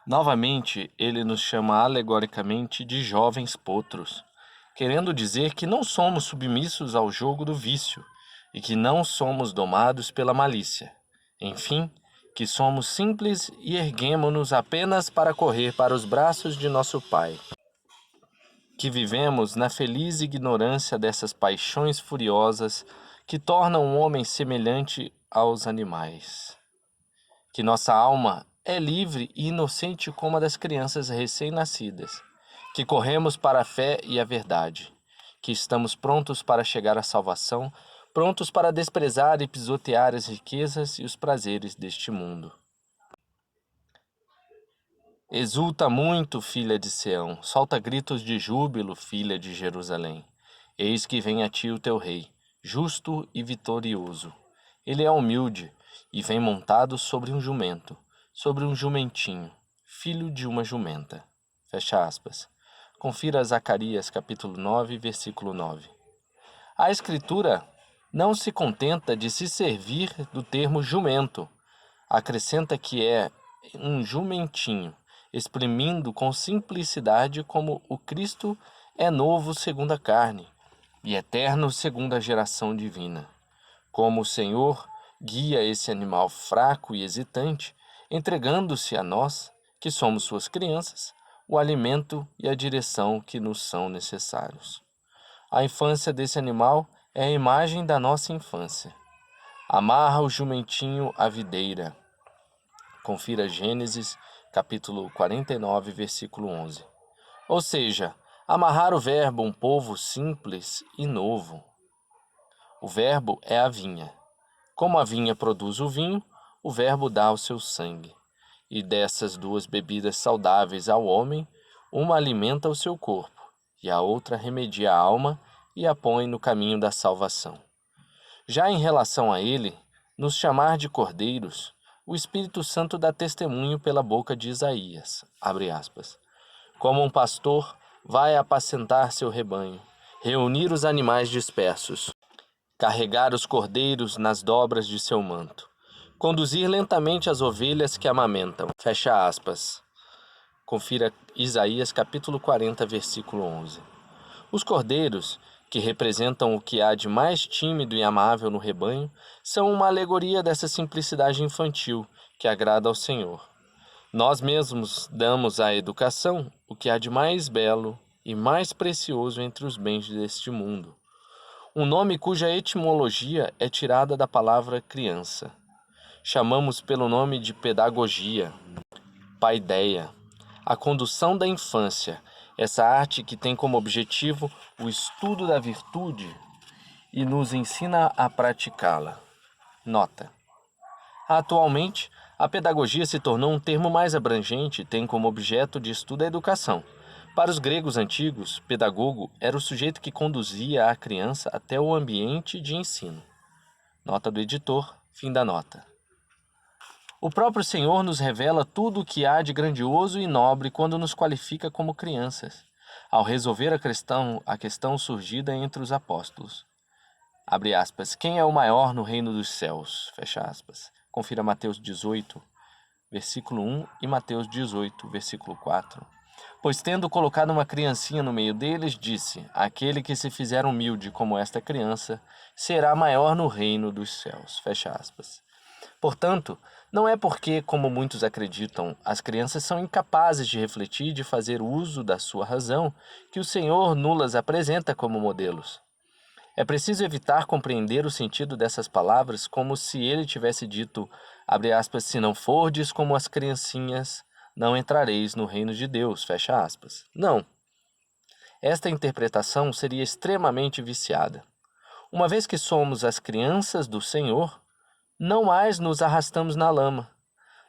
Novamente, ele nos chama alegoricamente de jovens potros, querendo dizer que não somos submissos ao jogo do vício e que não somos domados pela malícia. Enfim, que somos simples e erguemo-nos apenas para correr para os braços de nosso Pai. Que vivemos na feliz ignorância dessas paixões furiosas que tornam o homem semelhante aos animais. Que nossa alma é livre e inocente como a das crianças recém-nascidas. Que corremos para a fé e a verdade. Que estamos prontos para chegar à salvação, prontos para desprezar e pisotear as riquezas e os prazeres deste mundo. Exulta muito, filha de Sião, solta gritos de júbilo, filha de Jerusalém. Eis que vem a ti o teu rei, justo e vitorioso. Ele é humilde e vem montado sobre um jumento, sobre um jumentinho, filho de uma jumenta. Fecha aspas. Confira Zacarias capítulo 9, versículo 9. A Escritura não se contenta de se servir do termo jumento. Acrescenta que é um jumentinho, exprimindo com simplicidade como o Cristo é novo segundo a carne e eterno segundo a geração divina. Como o Senhor guia esse animal fraco e hesitante, entregando-se a nós, que somos suas crianças, o alimento e a direção que nos são necessários. A infância desse animal é a imagem da nossa infância. Amarra o jumentinho à videira. Confira Gênesis, capítulo 49, versículo 11. Ou seja, amarrar o verbo um povo simples e novo. O verbo é a vinha. Como a vinha produz o vinho, o verbo dá o seu sangue. E dessas duas bebidas saudáveis ao homem, uma alimenta o seu corpo, e a outra remedia a alma e a põe no caminho da salvação. Já em relação a ele, nos chamar de cordeiros, o Espírito Santo dá testemunho pela boca de Isaías, abre aspas. Como um pastor vai apacentar seu rebanho, reunir os animais dispersos, carregar os cordeiros nas dobras de seu manto, conduzir lentamente as ovelhas que amamentam, fecha aspas. Confira Isaías capítulo 40, versículo 11. Os cordeiros, que representam o que há de mais tímido e amável no rebanho, são uma alegoria dessa simplicidade infantil que agrada ao Senhor. Nós mesmos damos à educação o que há de mais belo e mais precioso entre os bens deste mundo. Um nome cuja etimologia é tirada da palavra criança. Chamamos pelo nome de pedagogia, paideia, a condução da infância, essa arte que tem como objetivo o estudo da virtude e nos ensina a praticá-la. Nota: atualmente, a pedagogia se tornou um termo mais abrangente e tem como objeto de estudo a educação. Para os gregos antigos, pedagogo era o sujeito que conduzia a criança até o ambiente de ensino. Nota do editor, fim da nota. O próprio Senhor nos revela tudo o que há de grandioso e nobre quando nos qualifica como crianças, ao resolver a questão surgida entre os apóstolos. Abre aspas, quem é o maior no reino dos céus? Fecha aspas. Confira Mateus 18, versículo 1 e Mateus 18, versículo 4. Pois tendo colocado uma criancinha no meio deles, disse, aquele que se fizer humilde como esta criança, será maior no reino dos céus. Fecha aspas. Portanto, não é porque, como muitos acreditam, as crianças são incapazes de refletir e de fazer uso da sua razão, que o Senhor nulas apresenta como modelos. É preciso evitar compreender o sentido dessas palavras como se ele tivesse dito, abre aspas, se não fordes como as criancinhas, não entrareis no reino de Deus, fecha aspas. Não. Esta interpretação seria extremamente viciada. Uma vez que somos as crianças do Senhor, não mais nos arrastamos na lama,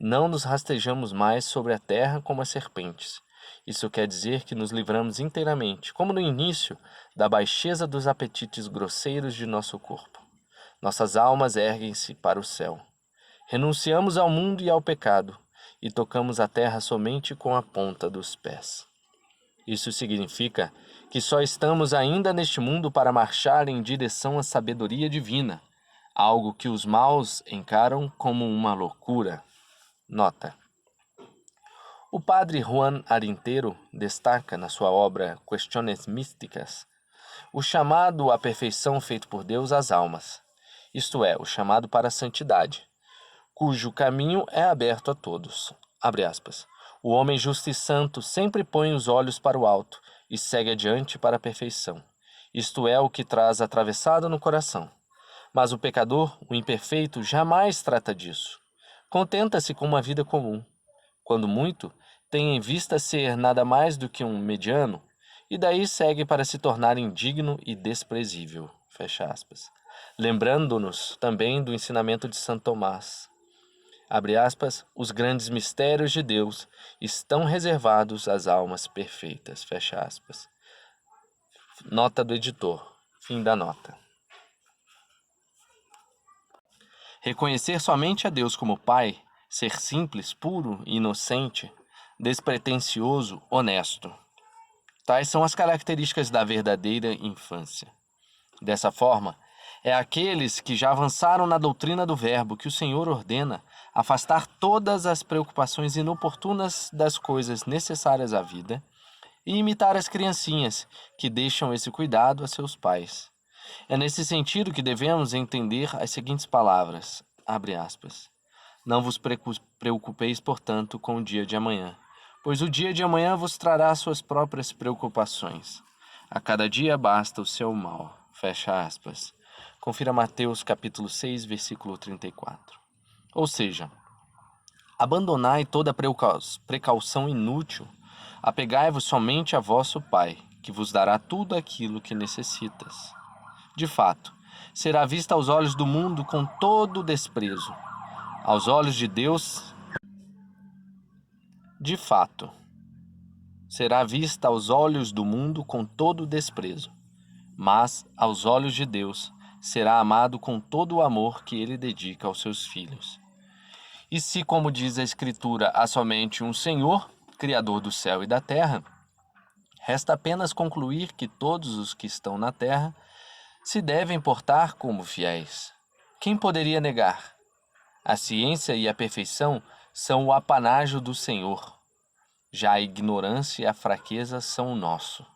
não nos rastejamos mais sobre a terra como as serpentes. Isso quer dizer que nos livramos inteiramente, como no início, da baixeza dos apetites grosseiros de nosso corpo. Nossas almas erguem-se para o céu. Renunciamos ao mundo e ao pecado, e tocamos a terra somente com a ponta dos pés. Isso significa que só estamos ainda neste mundo para marchar em direção à sabedoria divina, algo que os maus encaram como uma loucura. Nota: O padre Juan Arintero destaca na sua obra Questões Místicas o chamado à perfeição feito por Deus às almas, isto é, o chamado para a santidade, cujo caminho é aberto a todos. Abre aspas. O homem justo e santo sempre põe os olhos para o alto e segue adiante para a perfeição. Isto é o que traz atravessado no coração. Mas o pecador, o imperfeito, jamais trata disso. Contenta-se com uma vida comum. Quando muito, tem em vista ser nada mais do que um mediano, e daí segue para se tornar indigno e desprezível. Fecha aspas. Lembrando-nos também do ensinamento de Santo Tomás. Abre aspas, os grandes mistérios de Deus estão reservados às almas perfeitas. Fecha aspas. Nota do editor. Fim da nota. Reconhecer somente a Deus como Pai, ser simples, puro, inocente, despretensioso, honesto. Tais são as características da verdadeira infância. Dessa forma, é àqueles que já avançaram na doutrina do Verbo que o Senhor ordena afastar todas as preocupações inoportunas das coisas necessárias à vida e imitar as criancinhas que deixam esse cuidado a seus pais. É nesse sentido que devemos entender as seguintes palavras, abre aspas. Não vos preocupeis, portanto, com o dia de amanhã, pois o dia de amanhã vos trará suas próprias preocupações. A cada dia basta o seu mal. Fecha aspas. Confira Mateus capítulo 6, versículo 34. Ou seja, abandonai toda precaução inútil, apegai-vos somente a vosso Pai, que vos dará tudo aquilo que necessitas. De fato, será vista aos olhos do mundo com todo desprezo. Aos olhos de Deus, de fato, será vista aos olhos do mundo com todo desprezo. Mas, aos olhos de Deus, será amado com todo o amor que ele dedica aos seus filhos. E se, como diz a Escritura, há somente um Senhor, Criador do céu e da terra, resta apenas concluir que todos os que estão na terra se devem portar como fiéis. Quem poderia negar? A ciência e a perfeição são o apanágio do Senhor. Já a ignorância e a fraqueza são o nosso.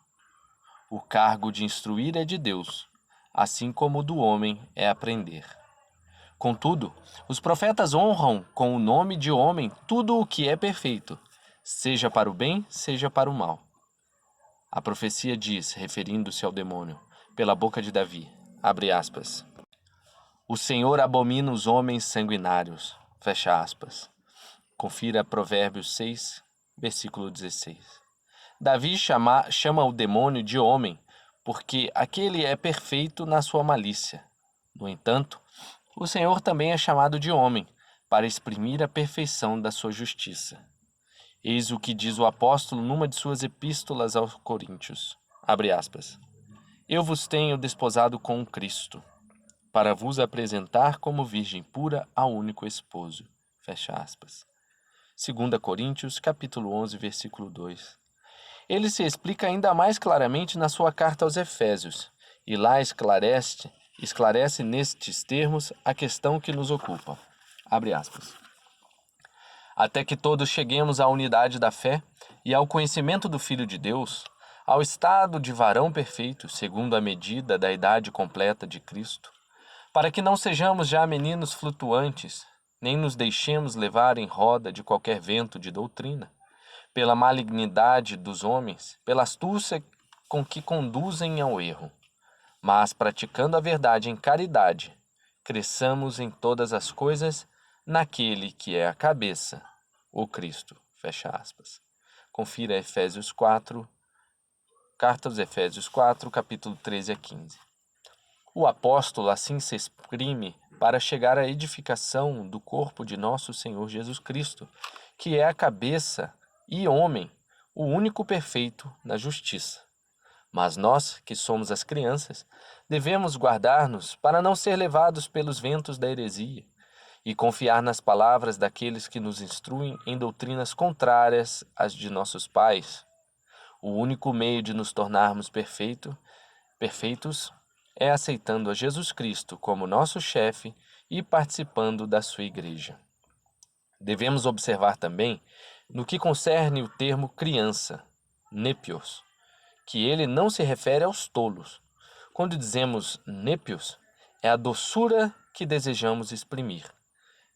O cargo de instruir é de Deus, assim como o do homem é aprender. Contudo, os profetas honram com o nome de homem tudo o que é perfeito, seja para o bem, seja para o mal. A profecia diz, referindo-se ao demônio, pela boca de Davi, abre aspas, o Senhor abomina os homens sanguinários, fecha aspas. Confira Provérbios 6, versículo 16. Davi chama o demônio de homem, porque aquele é perfeito na sua malícia. No entanto, o Senhor também é chamado de homem, para exprimir a perfeição da sua justiça. Eis o que diz o apóstolo numa de suas epístolas aos Coríntios, abre aspas, eu vos tenho desposado com Cristo, para vos apresentar como virgem pura ao único esposo, fecha aspas. 2 Coríntios, capítulo 11, versículo 2. Ele se explica ainda mais claramente na sua carta aos Efésios, e lá esclarece nestes termos a questão que nos ocupa. Abre aspas. Até que todos cheguemos à unidade da fé e ao conhecimento do Filho de Deus, ao estado de varão perfeito, segundo a medida da idade completa de Cristo, para que não sejamos já meninos flutuantes, nem nos deixemos levar em roda de qualquer vento de doutrina, pela malignidade dos homens, pela astúcia com que conduzem ao erro, mas praticando a verdade em caridade, cresçamos em todas as coisas naquele que é a cabeça, o Cristo. Fecha aspas. Confira Efésios 4, Carta aos Efésios 4, capítulo 13 a 15. O apóstolo assim se exprime para chegar à edificação do corpo de nosso Senhor Jesus Cristo, que é a cabeça e homem, o único perfeito na justiça. Mas nós, que somos as crianças, devemos guardar-nos para não ser levados pelos ventos da heresia e confiar nas palavras daqueles que nos instruem em doutrinas contrárias às de nossos pais. O único meio de nos tornarmos perfeitos é aceitando a Jesus Cristo como nosso chefe e participando da sua igreja. Devemos observar também no que concerne o termo criança, népios, que ele não se refere aos tolos. Quando dizemos népios, é a doçura que desejamos exprimir.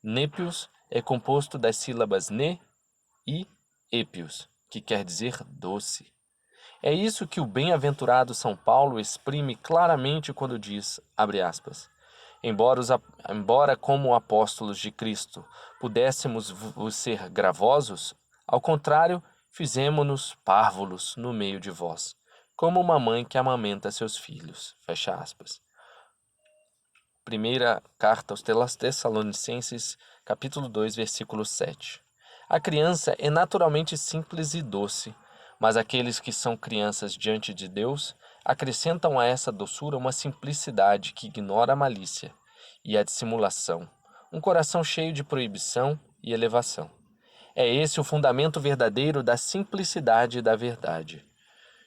Népios é composto das sílabas ne e épios, que quer dizer doce. É isso que o bem-aventurado São Paulo exprime claramente quando diz, abre aspas, embora como apóstolos de Cristo pudéssemos vos ser gravosos, ao contrário, fizemo-nos párvulos no meio de vós, como uma mãe que amamenta seus filhos. Fecha aspas. Primeira carta aos Tessalonicenses, capítulo 2, versículo 7. A criança é naturalmente simples e doce, mas aqueles que são crianças diante de Deus acrescentam a essa doçura uma simplicidade que ignora a malícia e a dissimulação, um coração cheio de proibição e elevação. É esse o fundamento verdadeiro da simplicidade e da verdade.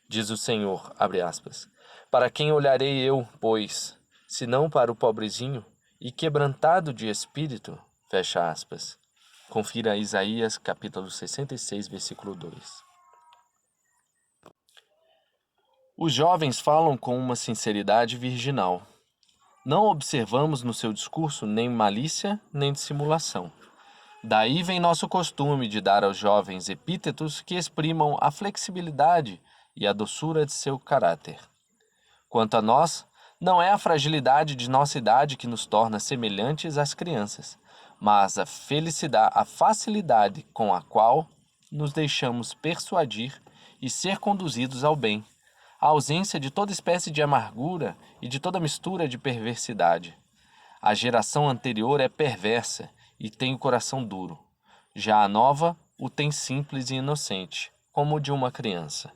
Diz o Senhor, abre aspas, para quem olharei eu, pois, senão para o pobrezinho e quebrantado de espírito, fecha aspas. Confira Isaías, capítulo 66, versículo 2. Os jovens falam com uma sinceridade virginal. Não observamos no seu discurso nem malícia, nem dissimulação. Daí vem nosso costume de dar aos jovens epítetos que exprimam a flexibilidade e a doçura de seu caráter. Quanto a nós, não é a fragilidade de nossa idade que nos torna semelhantes às crianças, mas a facilidade com a qual nos deixamos persuadir e ser conduzidos ao bem, a ausência de toda espécie de amargura e de toda mistura de perversidade. A geração anterior é perversa e tem o coração duro. Já a nova o tem simples e inocente, como o de uma criança.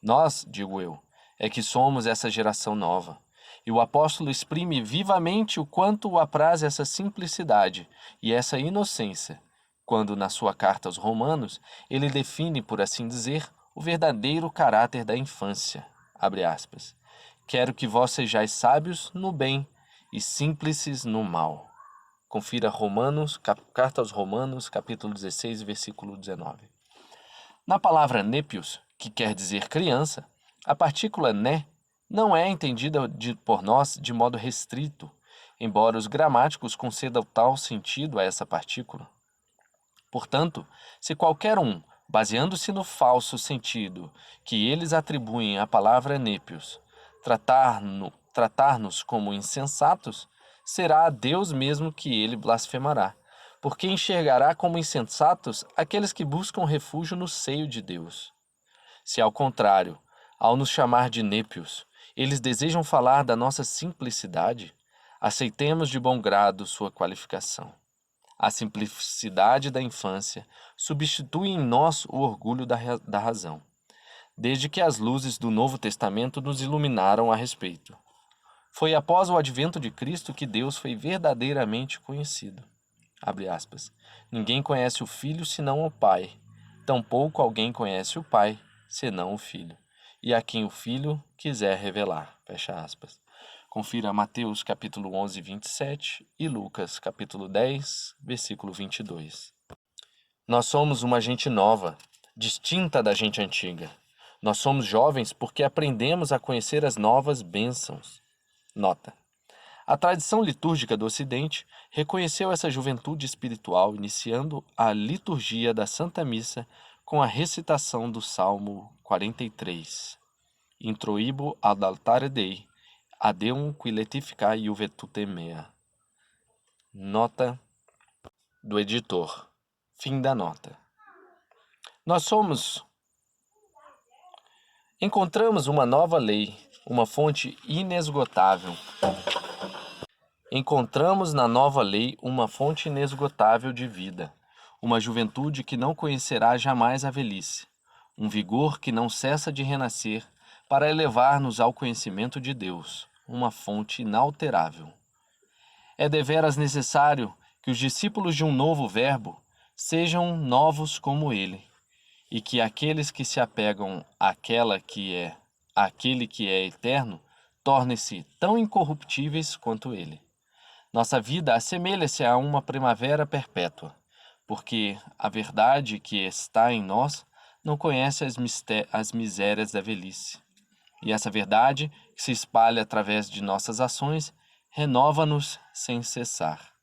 Nós, digo eu, é que somos essa geração nova. E o apóstolo exprime vivamente o quanto o apraz essa simplicidade e essa inocência, quando, na sua carta aos Romanos, ele define, por assim dizer, o verdadeiro caráter da infância. Abre aspas. Quero que vós sejais sábios no bem e simples no mal. Confira Carta aos Romanos, capítulo 16, versículo 19. Na palavra népios, que quer dizer criança, a partícula né não é entendida por nós de modo restrito, embora os gramáticos concedam tal sentido a essa partícula. Portanto, se qualquer um, baseando-se no falso sentido que eles atribuem à palavra népios, tratar-nos como insensatos, será a Deus mesmo que ele blasfemará, porque enxergará como insensatos aqueles que buscam refúgio no seio de Deus. Se, ao contrário, ao nos chamar de népios, eles desejam falar da nossa simplicidade, aceitemos de bom grado sua qualificação. A simplicidade da infância substitui em nós o orgulho da razão, desde que as luzes do Novo Testamento nos iluminaram a respeito. Foi após o advento de Cristo que Deus foi verdadeiramente conhecido. Abre aspas. Ninguém conhece o Filho senão o Pai. Tampouco alguém conhece o Pai senão o Filho, e a quem o Filho quiser revelar. Fecha aspas. Confira Mateus capítulo 11, 27 e Lucas capítulo 10, versículo 22. Nós somos uma gente nova, distinta da gente antiga. Nós somos jovens porque aprendemos a conhecer as novas bênçãos. Nota. A tradição litúrgica do Ocidente reconheceu essa juventude espiritual iniciando a liturgia da Santa Missa com a recitação do Salmo 43. Introibo ad altare Dei, ad Deum qui letificae juventutem mea. Nota do editor. Fim da nota. Encontramos uma nova lei, uma fonte inesgotável. Encontramos na nova lei uma fonte inesgotável de vida, uma juventude que não conhecerá jamais a velhice, um vigor que não cessa de renascer para elevar-nos ao conhecimento de Deus, uma fonte inalterável. É deveras necessário que os discípulos de um novo Verbo sejam novos como ele, e que aqueles que se apegam àquele que é eterno, tornem-se tão incorruptíveis quanto ele. Nossa vida assemelha-se a uma primavera perpétua. porque a verdade que está em nós não conhece as misérias da velhice. E essa verdade, que se espalha através de nossas ações, renova-nos sem cessar.